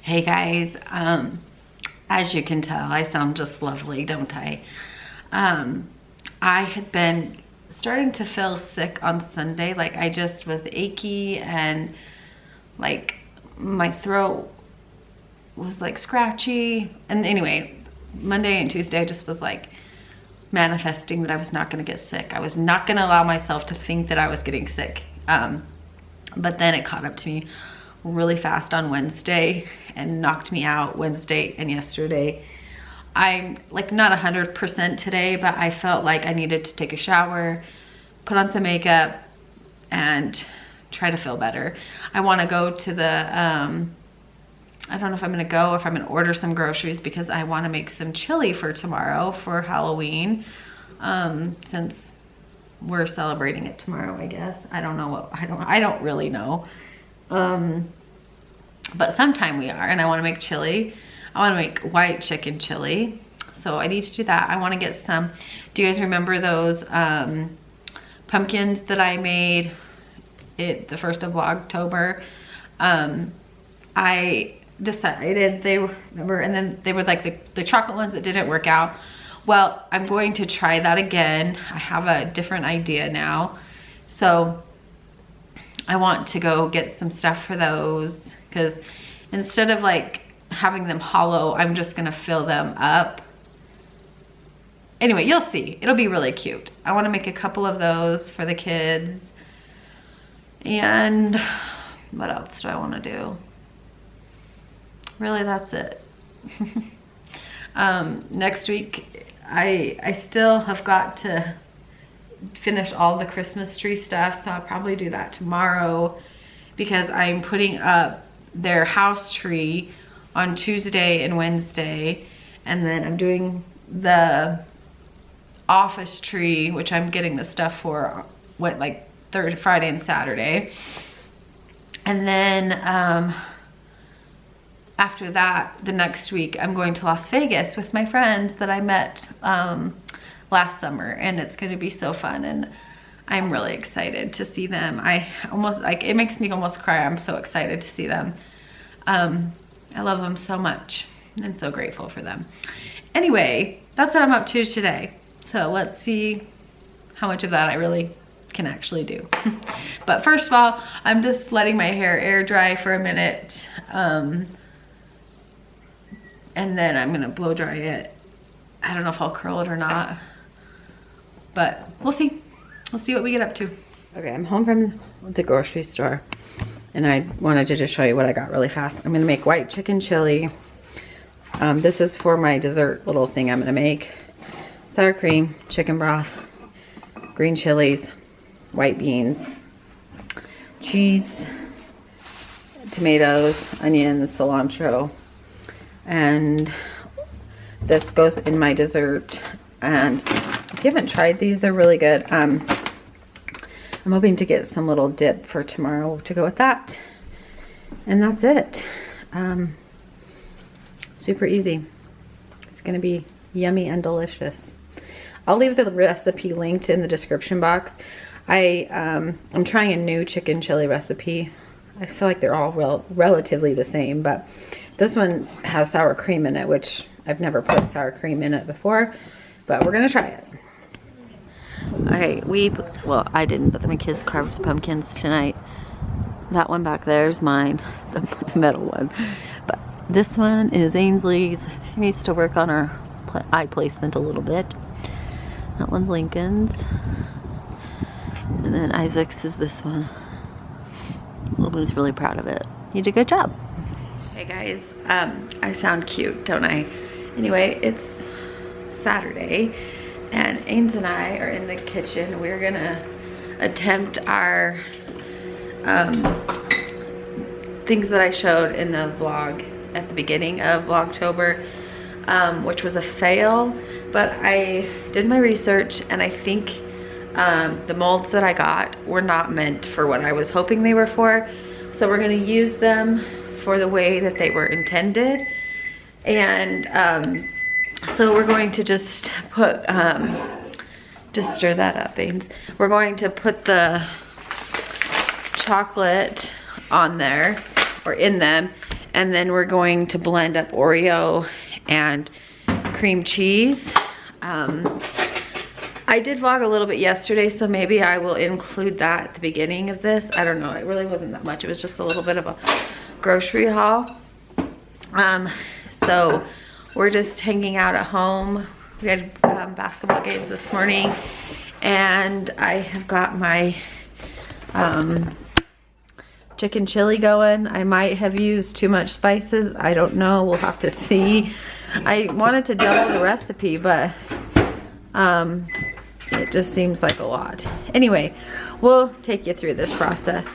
Hey guys, as you can tell, I sound just lovely, don't I? I had been starting to feel sick on Sunday. Like I just was achy and like my throat was like scratchy. And anyway, Monday and Tuesday I just was like manifesting that I was not gonna get sick. I was not gonna allow myself to think that I was getting sick. But then it caught up to me really fast on Wednesday and knocked me out Wednesday and yesterday. I'm like not 100% today, but I felt like I needed to take a shower, put on some makeup, and try to feel better. I want to go to the, I don't know if I'm gonna go or if I'm gonna order some groceries because I want to make some chili for tomorrow for Halloween, since we're celebrating it tomorrow, I guess. I don't know what, I don't really know. But sometime we are, and I want to make chili. I want to make white chicken chili. So I need to do that. I want to get some, do you guys remember those pumpkins that I made the 1st of Vlogtober? I decided they were, remember, and then they were like the chocolate ones that didn't work out. Well, I'm going to try that again. I have a different idea now. So I want to go get some stuff for those, because instead of like having them hollow, I'm just gonna fill them up. Anyway, you'll see, it'll be really cute. I wanna make a couple of those for the kids. And what else do I wanna do? Really, that's it. Next week, I still have got to finish all the Christmas tree stuff, so I'll probably do that tomorrow because I'm putting up their house tree on Tuesday and Wednesday, and then I'm doing the office tree, which I'm getting the stuff for like Friday and Saturday. And then after that, the next week, I'm going to Las Vegas with my friends that I met last summer, and it's going to be so fun, and I'm really excited to see them. I almost, like, it makes me almost cry. I'm so excited to see them. I love them so much and so grateful for them. Anyway, that's what I'm up to today. So let's see how much of that I really can actually do. But first of all, I'm just letting my hair air dry for a minute. And then I'm gonna blow dry it. I don't know if I'll curl it or not, but we'll see. We'll see what we get up to. Okay, I'm home from the grocery store, and I wanted to just show you what I got really fast. I'm gonna make white chicken chili. This is for my dessert little thing I'm gonna make. Sour cream, chicken broth, green chilies, white beans, cheese, tomatoes, onions, cilantro, and this goes in my dessert. And if you haven't tried these, they're really good. I'm hoping to get some little dip for tomorrow to go with that. And that's it. Super easy. It's gonna be yummy and delicious. I'll leave the recipe linked in the description box. I'm trying a new chicken chili recipe. I feel like they're all relatively the same, but this one has sour cream in it, which I've never put sour cream in it before, but we're gonna try it. Okay, well, I didn't, but my kids carved pumpkins tonight. That one back there is mine, the metal one. But this one is Ainsley's. He needs to work on her eye placement a little bit. That one's Lincoln's. And then Isaac's is this one. Logan's really proud of it. He did a good job. Hey guys, I sound cute, don't I? Anyway, it's Saturday, and Ains and I are in the kitchen. We're gonna attempt our things that I showed in the vlog at the beginning of Vlogtober, which was a fail, but I did my research, and I think the molds that I got were not meant for what I was hoping they were for. So we're gonna use them for the way that they were intended. And so we're going to just put, just stir that up, Ains. We're going to put the chocolate on there, or in them, And then we're going to blend up Oreo and cream cheese. I did vlog a little bit yesterday, so maybe I will include that at the beginning of this. I don't know, it really wasn't that much. It was just a little bit of a grocery haul. So we're just hanging out at home. We had basketball games this morning, and I have got my chicken chili going. I might have used too much spices. I don't know, we'll have to see. I wanted to double the recipe, but it just seems like a lot. Anyway, we'll take you through this process.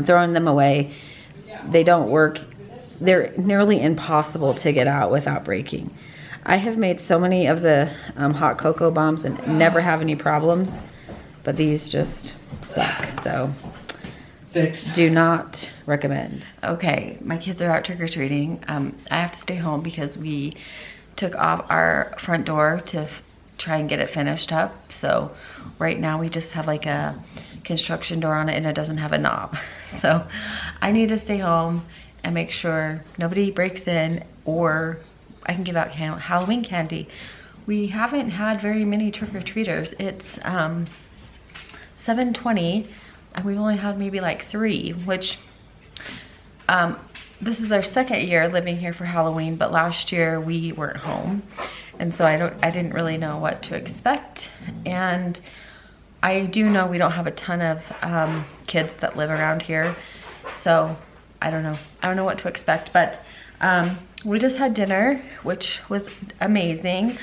throwing them away. They don't work. They're nearly impossible to get out without breaking. I have made so many of the hot cocoa bombs and never have any problems, but these just suck. So fixed. Do not recommend. Okay, my kids are out trick-or-treating. I have to stay home because we took off our front door to try and get it finished up. So right now we just have like a construction door on it and it doesn't have a knob. So I need to stay home and make sure nobody breaks in, or I can give out Halloween candy. We haven't had very many trick-or-treaters. It's 7:20 and we've only had maybe like 3, which this is our second year living here for Halloween, but last year we weren't home. And so I didn't really know what to expect. And I do know we don't have a ton of kids that live around here. So I don't know what to expect, but we just had dinner, which was amazing.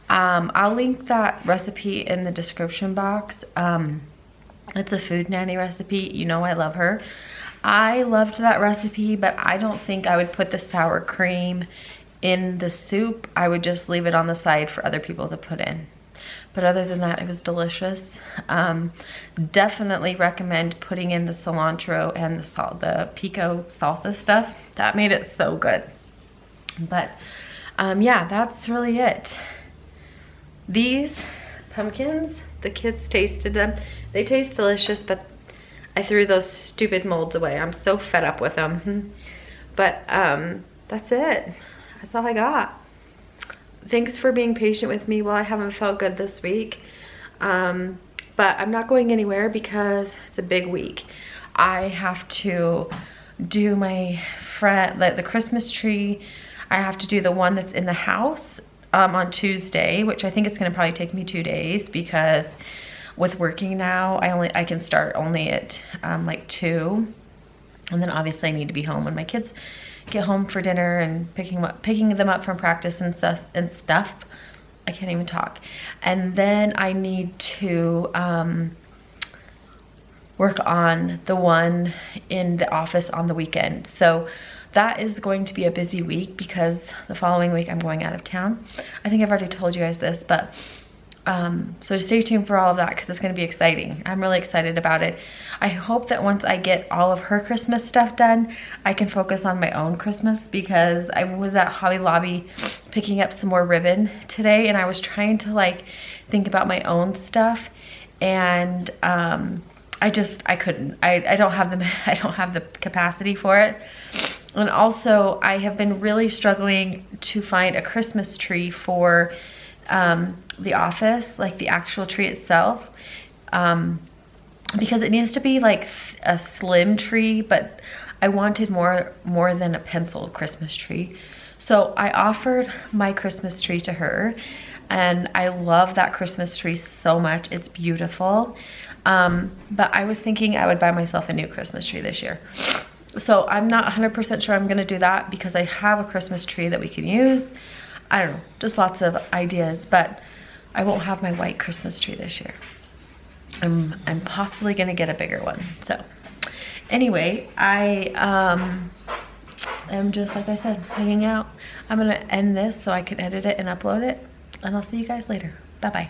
I'll link that recipe in the description box. It's a food nanny recipe. You know I love her. I loved that recipe, but I don't think I would put the sour cream in the soup. I would just leave it on the side for other people to put in. But other than that, it was delicious. Definitely recommend putting in the cilantro and the pico salsa stuff. That made it so good. But yeah, that's really it. These pumpkins, the kids tasted them. They taste delicious, but I threw those stupid molds away. I'm so fed up with them. But that's it. That's all I got. Thanks for being patient with me while I haven't felt good this week. But I'm not going anywhere because it's a big week. I have to do my the Christmas tree. I have to do the one that's in the house on Tuesday, which I think it's gonna probably take me 2 days because with working now, I can start only at like 2. And then obviously I need to be home when my kids get home for dinner and picking them up from practice and stuff. I can't even talk. And then I need to work on the one in the office on the weekend. So that is going to be a busy week because the following week I'm going out of town. I think I've already told you guys this, but so stay tuned for all of that because it's going to be exciting. I'm really excited about it. I hope that once I get all of her Christmas stuff done, I can focus on my own Christmas, because I was at Hobby Lobby picking up some more ribbon today and I was trying to like think about my own stuff, and I couldn't. I don't have the capacity for it. And also I have been really struggling to find a Christmas tree for the office, like the actual tree itself, because it needs to be like a slim tree, but I wanted more than a pencil Christmas tree. So I offered my Christmas tree to her, and I love that Christmas tree so much. It's beautiful. But I was thinking I would buy myself a new Christmas tree this year. So I'm not 100% sure I'm gonna do that because I have a Christmas tree that we can use. I don't know, just lots of ideas, but I won't have my white Christmas tree this year. I'm possibly gonna get a bigger one. So anyway, I am just, like I said, hanging out. I'm gonna end this so I can edit it and upload it, and I'll see you guys later. Bye-bye.